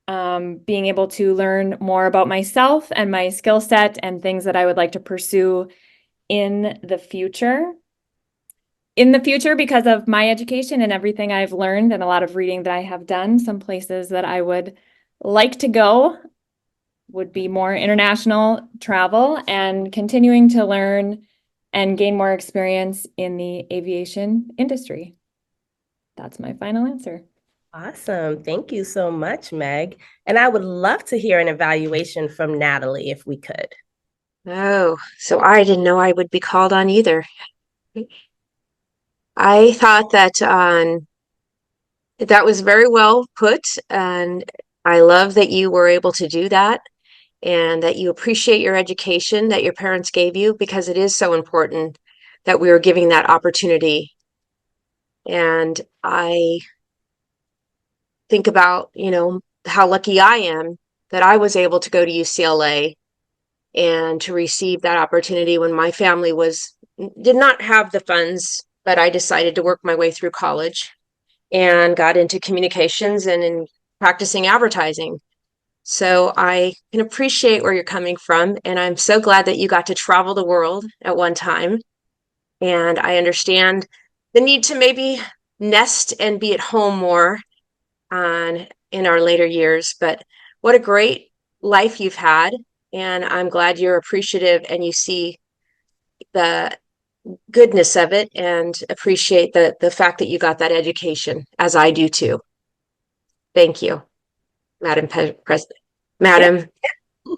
Being able to learn more about myself and my skill set and things that I would like to pursue in the future. Because of my education and everything I've learned and a lot of reading that I have done, some places that I would like to go would be more international travel and continuing to learn and gain more experience in the aviation industry. That's my final answer. Awesome. Thank you so much, Meg. And I would love to hear an evaluation from Natalie if we could. Oh, so I didn't know I would be called on either. I thought that that was very well put, and I love that you were able to do that and that you appreciate your education that your parents gave you, because it is so important that we were giving that opportunity. And I think about, how lucky I am that I was able to go to UCLA and to receive that opportunity when my family did not have the funds, but I decided to work my way through college and got into communications and in practicing advertising. So I can appreciate where you're coming from. And I'm so glad that you got to travel the world at one time. And I understand the need to maybe nest and be at home more in our later years. But what a great life you've had. And I'm glad you're appreciative and you see the goodness of it and appreciate the fact that you got that education, as I do too. Thank you, Madam President. Madam.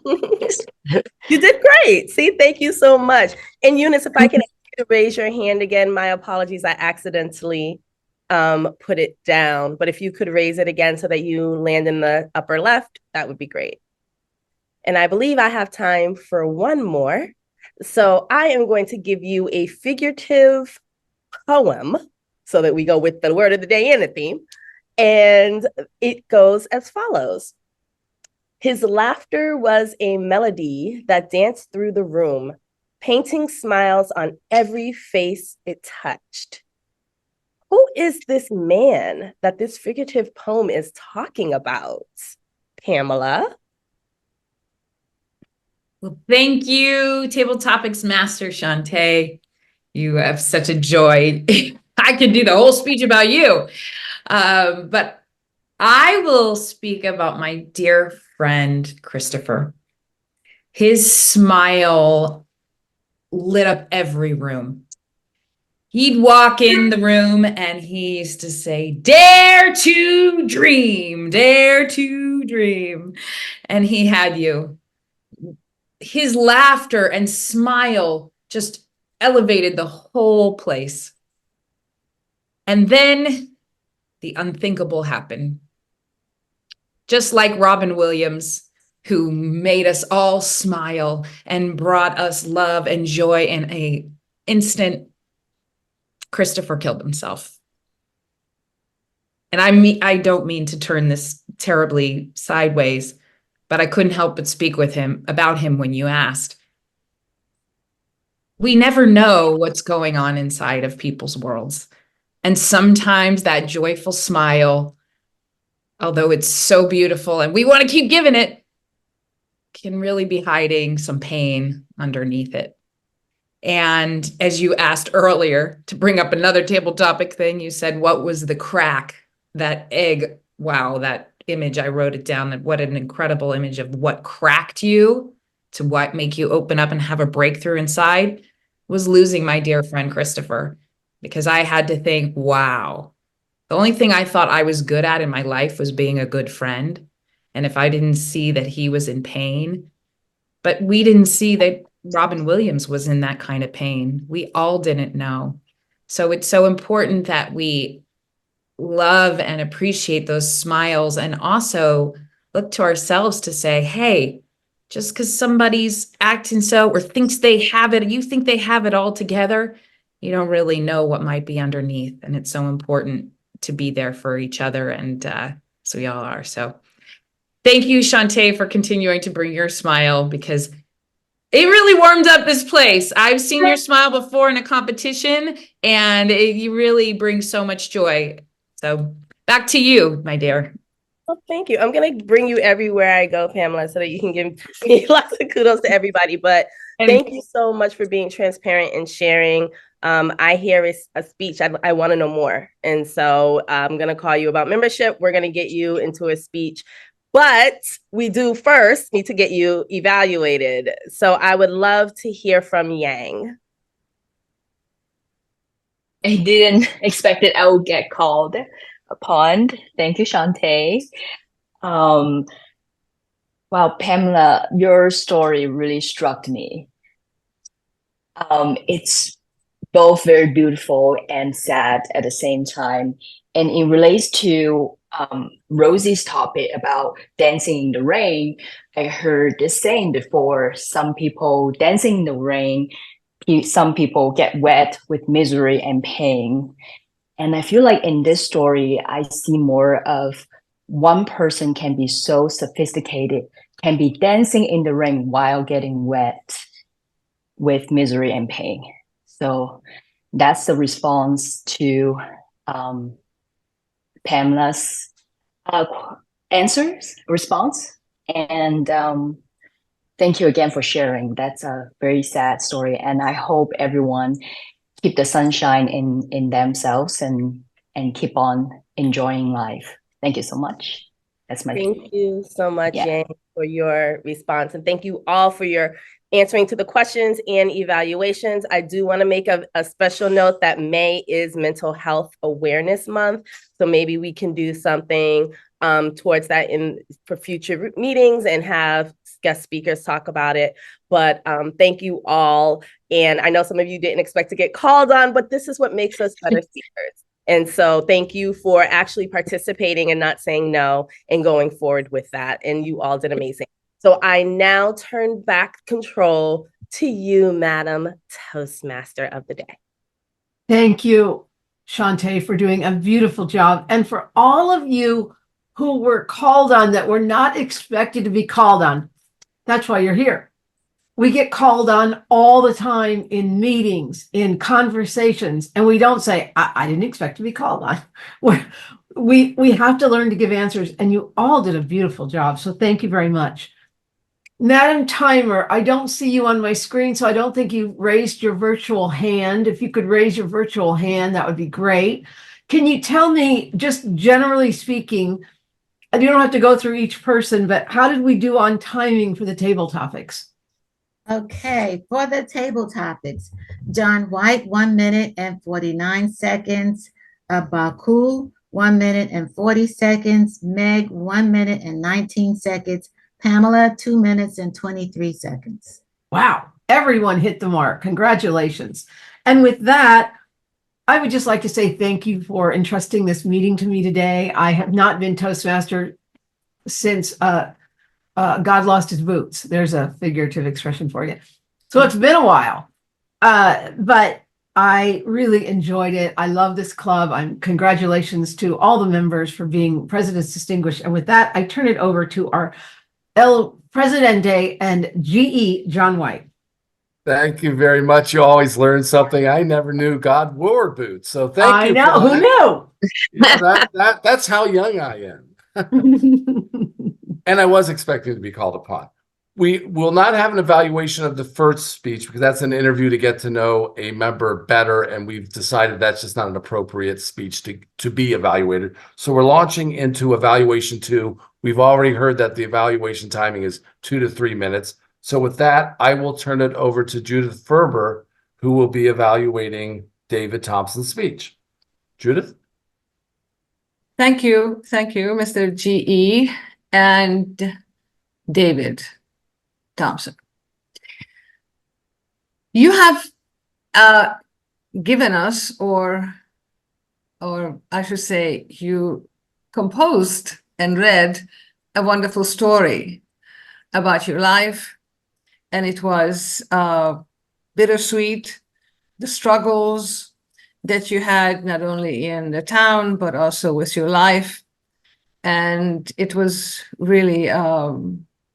You did great. See, thank you so much. And Eunice, if I can ask you to raise your hand again, my apologies. I accidentally put it down. But if you could raise it again so that you land in the upper left, that would be great. And I believe I have time for one more. So I am going to give you a figurative poem so that we go with the word of the day and the theme. And it goes as follows. His laughter was a melody that danced through the room, painting smiles on every face it touched. Who is this man that this figurative poem is talking about? Pamela? Well, thank you, Table Topics Master Shantae. You have such a joy. I could do the whole speech about you. But I will speak about my dear friend, Christopher. His smile lit up every room. He'd walk in the room and he used to say, "Dare to dream, dare to dream." And he had you. His laughter and smile just elevated the whole place. And then the unthinkable happened. Just like Robin Williams, who made us all smile and brought us love and joy in an instant, Christopher killed himself. And I don't mean to turn this terribly sideways, but I couldn't help but speak with him about him when you asked. We never know what's going on inside of people's worlds. And sometimes that joyful smile, although it's so beautiful and we want to keep giving it, can really be hiding some pain underneath it. And as you asked earlier, to bring up another table topic thing, you said, what was the crack? That egg, wow, that image, I wrote it down. That what an incredible image of what cracked you to what make you open up and have a breakthrough inside was losing my dear friend Christopher, because I had to think, wow, the only thing I thought I was good at in my life was being a good friend. And if I didn't see that he was in pain, but we didn't see that Robin Williams was in that kind of pain. We all didn't know. So it's so important that we love and appreciate those smiles and also look to ourselves to say, hey, just because somebody's acting so or thinks they have it, you think they have it all together, you don't really know what might be underneath. And it's so important to be there for each other. And so we all are. So thank you, Shantae, for continuing to bring your smile, because it really warmed up this place. I've seen your smile before in a competition, and you really bring so much joy. So back to you, my dear. Well, thank you. I'm going to bring you everywhere I go, Pamela, so that you can give me lots of kudos to everybody. But thank you so much for being transparent and sharing. I hear a speech. I want to know more. And so I'm going to call you about membership. We're going to get you into a speech. But we do first need to get you evaluated. So I would love to hear from Yang. I didn't expect that I would get called upon. Thank you, Shantae. Wow, Pamela, your story really struck me. It's both very beautiful and sad at the same time. And it relates to Rosie's topic about dancing in the rain. I heard this saying before, some people dancing in the rain, some people get wet with misery and pain. And I feel like in this story, I see more of one person can be so sophisticated, can be dancing in the rain while getting wet with misery and pain. So that's the response to Pamela's response. And thank you again for sharing. That's a very sad story. And I hope everyone keep the sunshine in themselves and keep on enjoying life. Thank you so much. That's my Thank you so much, Yeah. Yang, for your response. And thank you all for your answering to the questions and evaluations. I do want to make a special note that May is Mental Health Awareness Month. So maybe we can do something towards that for future meetings and have guest speakers talk about it. But thank you all. And I know some of you didn't expect to get called on, but this is what makes us better speakers. And so thank you for actually participating and not saying no and going forward with that. And you all did amazing. So I now turn back control to you, Madam Toastmaster of the Day. Thank you, Shantae, for doing a beautiful job. And for all of you who were called on that were not expected to be called on, that's why you're here. We get called on all the time in meetings, in conversations, and we don't say, I didn't expect to be called on. We have to learn to give answers, and you all did a beautiful job. So thank you very much. Madam Timer, I don't see you on my screen, so I don't think you raised your virtual hand. If you could raise your virtual hand, that would be great. Can you tell me, just generally speaking, you don't have to go through each person, but how did we do on timing for the table topics? Okay, for the table topics, John White, 1 minute and 49 seconds. Baku, 1 minute and 40 seconds. Meg, 1 minute and 19 seconds. Pamela, 2 minutes and 23 seconds. Wow, everyone hit the mark. Congratulations. And with that, I would just like to say thank you for entrusting this meeting to me today. I have not been Toastmaster since God lost his boots. There's a figurative expression for you. So it's been a while, but I really enjoyed it. I love this club. Congratulations to all the members for being President's Distinguished. And with that, I turn it over to our El Presidente and GE, John White. Thank you very much. You always learn something. I never knew God wore boots. So thank you. I know. Who knew? Yeah, that's how young I am. And I was expecting to be called upon. We will not have an evaluation of the first speech because that's an interview to get to know a member better. And we've decided that's just not an appropriate speech to be evaluated. So we're launching into evaluation 2. We've already heard that the evaluation timing is 2 to 3 minutes. So with that, I will turn it over to Judith Ferber, who will be evaluating David Thompson's speech. Judith? Thank you. Thank you, Mr. GE and David Thompson. You have given us, or I should say, you composed and read a wonderful story about your life, and it was bittersweet, the struggles that you had not only in the town but also with your life, and it was really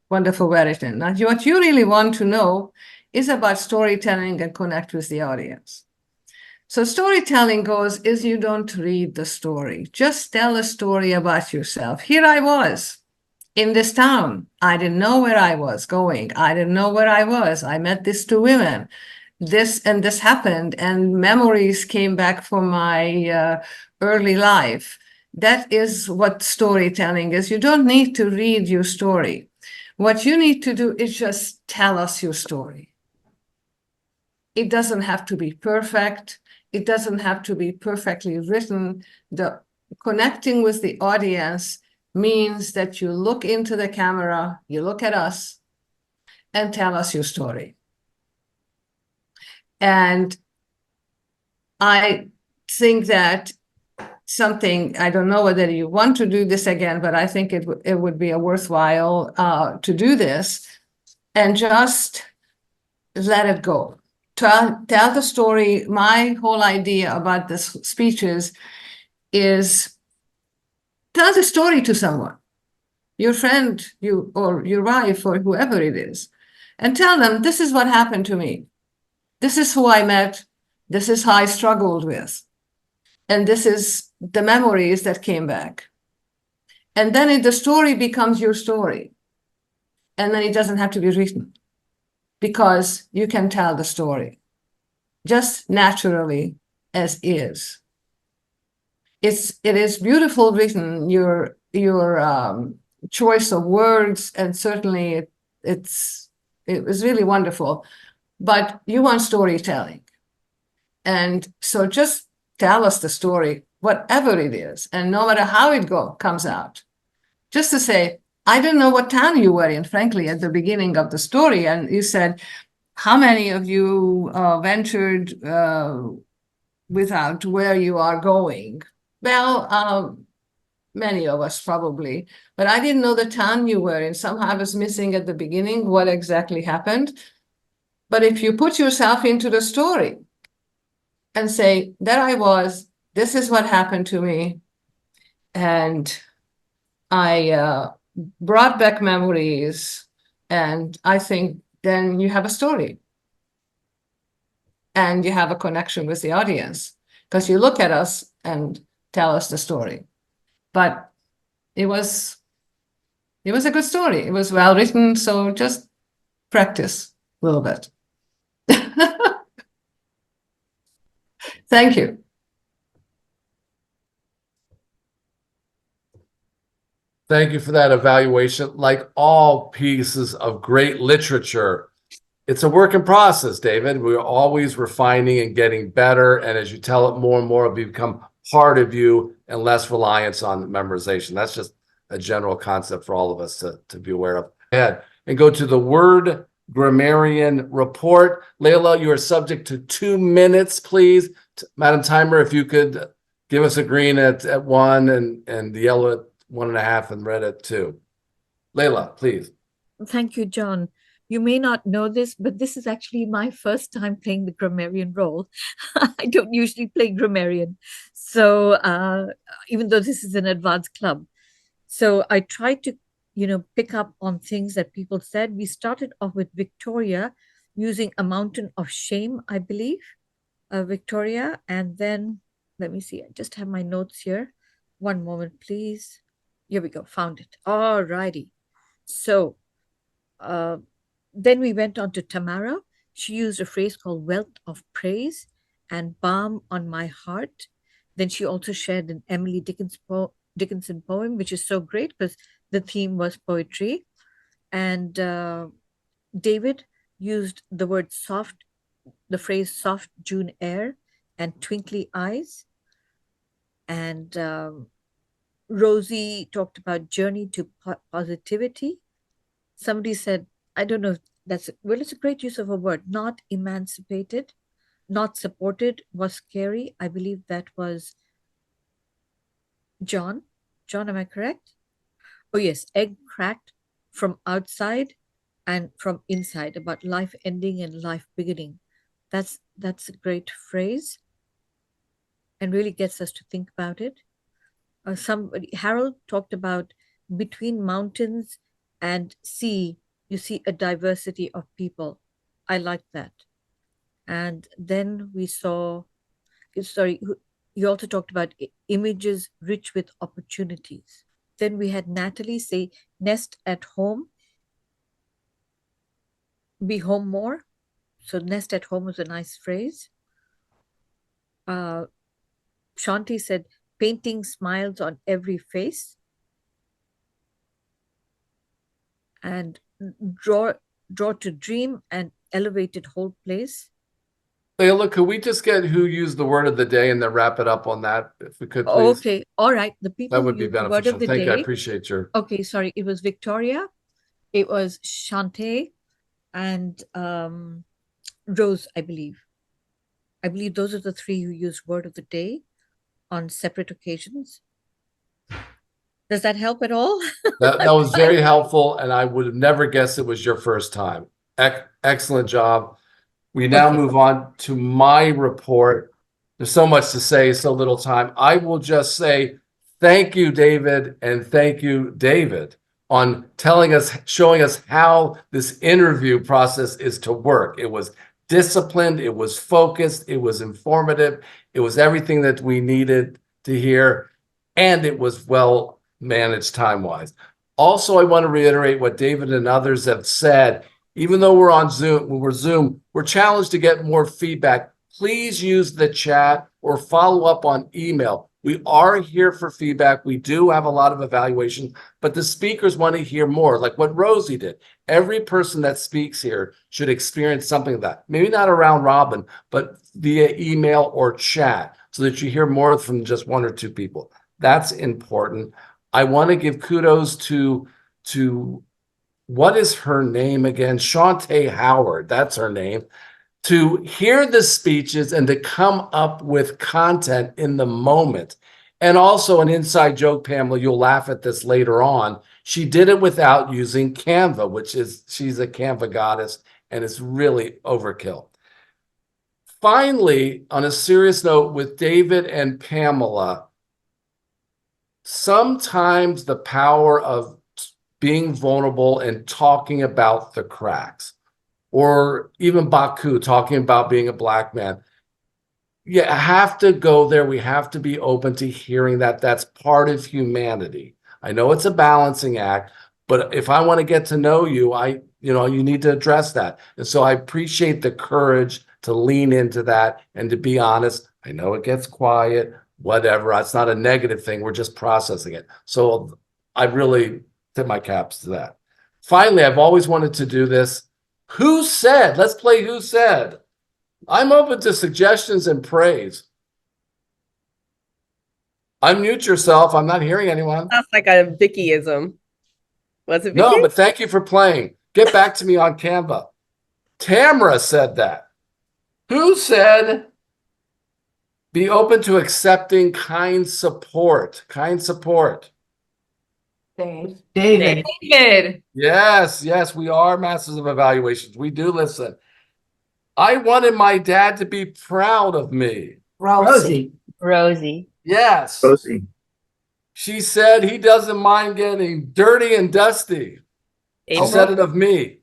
wonderful written. Now, what you really want to know is about storytelling and connect with the audience. So storytelling is you don't read the story, just tell a story about yourself. Here I was in this town. I didn't know where I was going. I didn't know where I was. I met these 2 women. This and this happened, and memories came back from my early life. That is what storytelling is. You don't need to read your story. What you need to do is just tell us your story. It doesn't have to be perfect. It doesn't have to be perfectly written. The connecting with the audience means that you look into the camera, you look at us, and tell us your story. And I think that something, I don't know whether you want to do this again, but I think it would be a worthwhile to do this and just let it go. Tell the story. My whole idea about this speeches is tell the story to someone, your friend, or your wife, or whoever it is, and tell them, this is what happened to me. This is who I met. This is how I struggled with. And this is the memories that came back. And then the story becomes your story. And then it doesn't have to be written because you can tell the story just naturally as is. It is beautiful written, your choice of words, and certainly it was really wonderful. But you want storytelling. And so just tell us the story, whatever it is, and no matter how it comes out. Just to say, I didn't know what town you were in, frankly, at the beginning of the story. And you said, how many of you ventured without where you are going? Well, many of us probably, but I didn't know the town you were in. Somehow I was missing at the beginning what exactly happened. But if you put yourself into the story and say, there I was, this is what happened to me, and I brought back memories, and I think then you have a story. And you have a connection with the audience because you look at us and tell us the story. But it was a good story. It was well written, so just practice a little bit. Thank you. Thank you for that evaluation. Like all pieces of great literature, it's a work in process, David. We're always refining and getting better. And as you tell it more and more, it'll become part of you and less reliance on memorization. That's just a general concept for all of us to be aware of. Ahead and go to the word grammarian report. Layla, you are subject to 2 minutes, please. Madam Timer, if you could give us a green at 1 and the yellow at 1.5 and red at 2. Layla, please. Thank you, John. You may not know this, but this is actually my first time playing the grammarian role. I don't usually play grammarian. So even though this is an advanced club. So I tried to, pick up on things that people said. We started off with Victoria using a mountain of shame, I believe, Victoria. And then, let me see, I just have my notes here. One moment, please. Here we go, found it. All righty. So then we went on to Tamara. She used a phrase called wealth of praise and balm on my heart. Then she also shared an Emily Dickinson poem, which is so great because the theme was poetry. And David used the word soft, the phrase soft June air and twinkly eyes. And Rosie talked about journey to positivity. Somebody said, I don't know if it's a great use of a word, not emancipated, not supported was scary. I believe that was John. John, am I correct? Oh yes, egg cracked from outside and from inside, about life ending and life beginning. That's a great phrase and really gets us to think about it. Harold talked about between mountains and sea, you see a diversity of people. I like that. And then we saw, you also talked about images rich with opportunities. Then we had Natalie say, nest at home, be home more. So nest at home was a nice phrase. Shanti said, painting smiles on every face. And draw to dream and elevated whole place. Layla, could we just get who used the word of the day and then wrap it up on that, if we could, please? Okay, all right. The people that would be beneficial. Word of the Thank day. you. I appreciate your. Okay, sorry. It was Victoria, it was Shante, and Rose, I believe. I believe those are the three who used word of the day on separate occasions. Does that help at all? That was very helpful, and I would have never guessed it was your first time. Excellent job. We now move on to my report. There's so much to say, so little time. I will just say thank you, David, and thank you, David, on showing us how this interview process is to work. It was disciplined, it was focused, it was informative, it was everything that we needed to hear, and it was well managed time-wise. Also, I want to reiterate what David and others have said. Even though we're on Zoom, we're challenged to get more feedback. Please use the chat or follow up on email. We are here for feedback. We do have a lot of evaluation, but the speakers want to hear more, like what Rosie did. Every person that speaks here should experience something of that. Maybe not a round robin, but via email or chat so that you hear more from just one or two people. That's important. I want to give kudos to what is her name again? Shantae Howard, that's her name. To hear the speeches and to come up with content in the moment. And also an inside joke, Pamela, you'll laugh at this later on. She did it without using Canva, she's a Canva goddess, and it's really overkill. Finally, on a serious note with David and Pamela, sometimes the power of being vulnerable and talking about the cracks, or even Baku talking about being a Black man. You have to go there. We have to be open to hearing that. That's part of humanity. I know it's a balancing act, but if I want to get to know you, you need to address that. And so I appreciate the courage to lean into that and to be honest. I know it gets quiet, whatever. It's not a negative thing. We're just processing it. So I really tip my caps to that. Finally, I've always wanted to do this. Who said? Let's play Who Said. I'm open to suggestions and praise. Unmute yourself. I'm not hearing anyone. That's like a Vickyism. Was it Vicky? No, but thank you for playing. Get back to me on Canva. Tamara said that. Who said be open to accepting kind support? Kind support. David. Yes, we are masters of evaluations. We do listen. I wanted my dad to be proud of me. Rosie. Yes. Rosie. She said he doesn't mind getting dirty and dusty. April? She said it of me.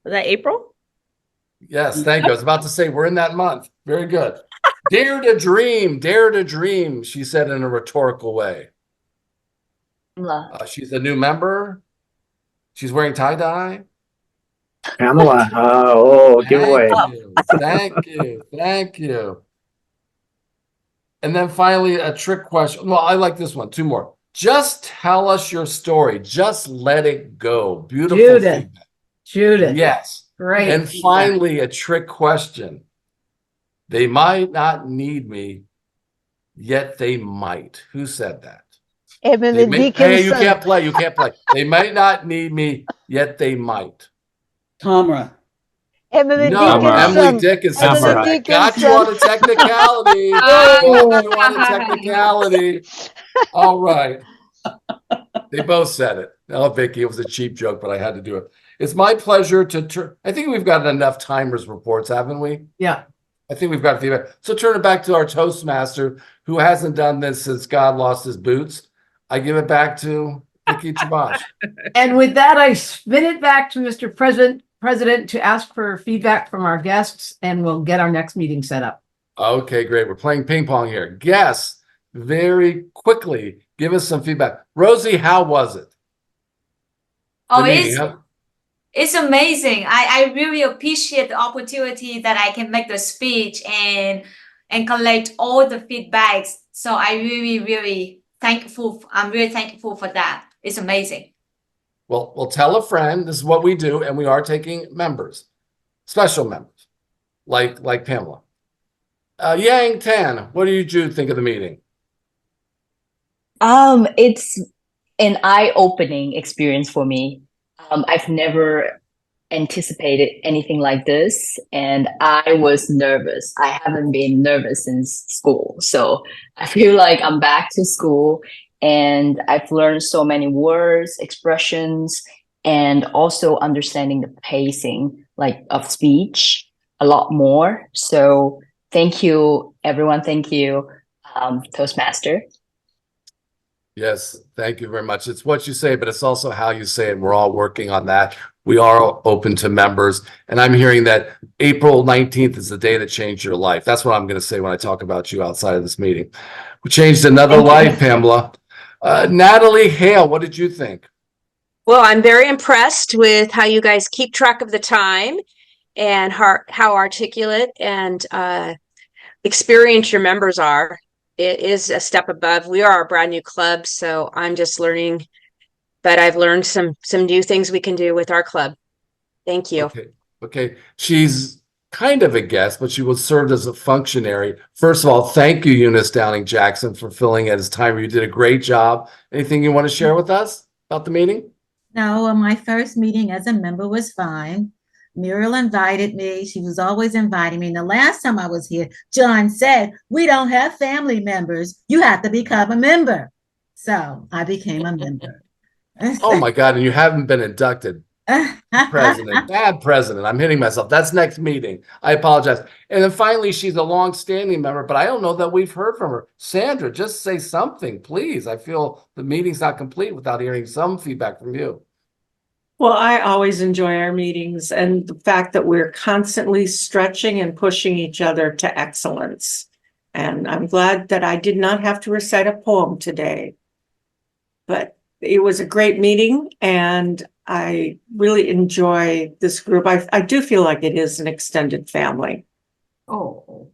Was that April? Yes, thank you. I was about to say we're in that month. Very good. Dare to dream, she said in a rhetorical way. She's a new member. She's wearing tie-dye. Pamela. Giveaway. Thank you. And then finally, a trick question. Well, I like this one. Two more. Just tell us your story. Just let it go. Beautiful feedback. Judith. Yes. Great. And finally, a trick question. They might not need me, yet they might. Who said that? Emily Dickinson. Hey, you can't play. They might not need me, yet they might. Tamara. Emily No, Dickinson. Emily Dickinson. Emily Got you on a technicality. Got you on a technicality. All right. They both said it. No, Vicky, it was a cheap joke, but I had to do it. It's my pleasure to I think we've got enough timers reports, haven't we? Yeah. I think we've got feedback. So turn it back to our Toastmaster, who hasn't done this since God lost his boots. I give it back to Vicky Trabosh. And with that, I spin it back to Mr. President to ask for feedback from our guests, and we'll get our next meeting set up. Okay, great. We're playing ping pong here. Guests, very quickly, give us some feedback. Rosie, how was it? It's amazing. I really appreciate the opportunity that I can make the speech and collect all the feedbacks. So I'm really thankful for that. It's amazing. Well, tell a friend. This is what we do, and we are taking members, special members, like Pamela. Yang Tan, what did you think of the meeting? It's an eye-opening experience for me. I've never anticipated anything like this, and I was nervous. I haven't been nervous since school, so I feel like I'm back to school, and I've learned so many words, expressions, and also understanding the pacing of speech a lot more. So thank you, everyone. Thank you, Toastmaster. Yes, thank you very much. It's what you say, but it's also how you say it. We're all working on that. We are open to members. And I'm hearing that April 19th is the day that changed your life. That's what I'm going to say when I talk about you outside of this meeting. We changed another life, Pamela. Natalie Hale, what did you think? Well, I'm very impressed with how you guys keep track of the time and how articulate and experienced your members are. It is a step above. We are a brand new club, so I'm just learning, but I've learned some new things we can do with our club. Thank you. Okay. She's kind of a guest, but she was served as a functionary. First of all, thank you, Eunice Downing Jackson, for filling at his time. You did a great job. Anything you want to share with us about the meeting? No, my first meeting as a member was fine. Muriel invited me. She was always inviting me. And the last time I was here, John said, we don't have family members. You have to become a member. So I became a member. Oh my God. And you haven't been inducted. President, bad president. I'm hitting myself. That's next meeting. I apologize. And then finally, she's a long-standing member, but I don't know that we've heard from her. Sandra, just say something, please. I feel the meeting's not complete without hearing some feedback from you. Well, I always enjoy our meetings and the fact that we're constantly stretching and pushing each other to excellence. And I'm glad that I did not have to recite a poem today. But it was a great meeting and I really enjoy this group. I do feel like it is an extended family. Oh.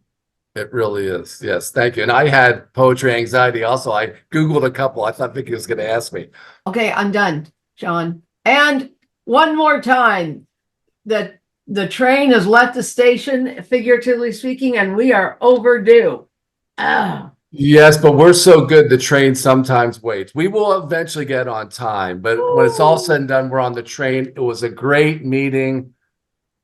It really is. Yes, thank you. And I had poetry anxiety also. I Googled a couple. I thought Vicky was going to ask me. Okay, I'm done, Sean. And one more time, the train has left the station, figuratively speaking, and we are overdue. Ah. Yes, but we're so good, the train sometimes waits. We will eventually get on time, but when it's all said and done, we're on the train. It was a great meeting.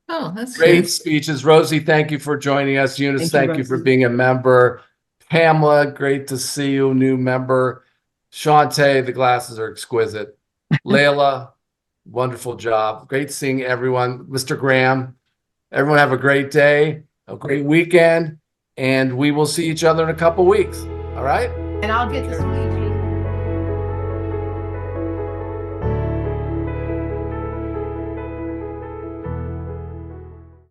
Oh, that's Great good. speeches. Rosie, thank you for joining us. Eunice, thank you for Rosie. being a member. Pamela, great to see you, new member. Shantae, the glasses are exquisite. Layla, wonderful job. Great seeing everyone. Mr. Graham, everyone have a great day, a great weekend, and we will see each other in a couple weeks. All right? And I'll get this week.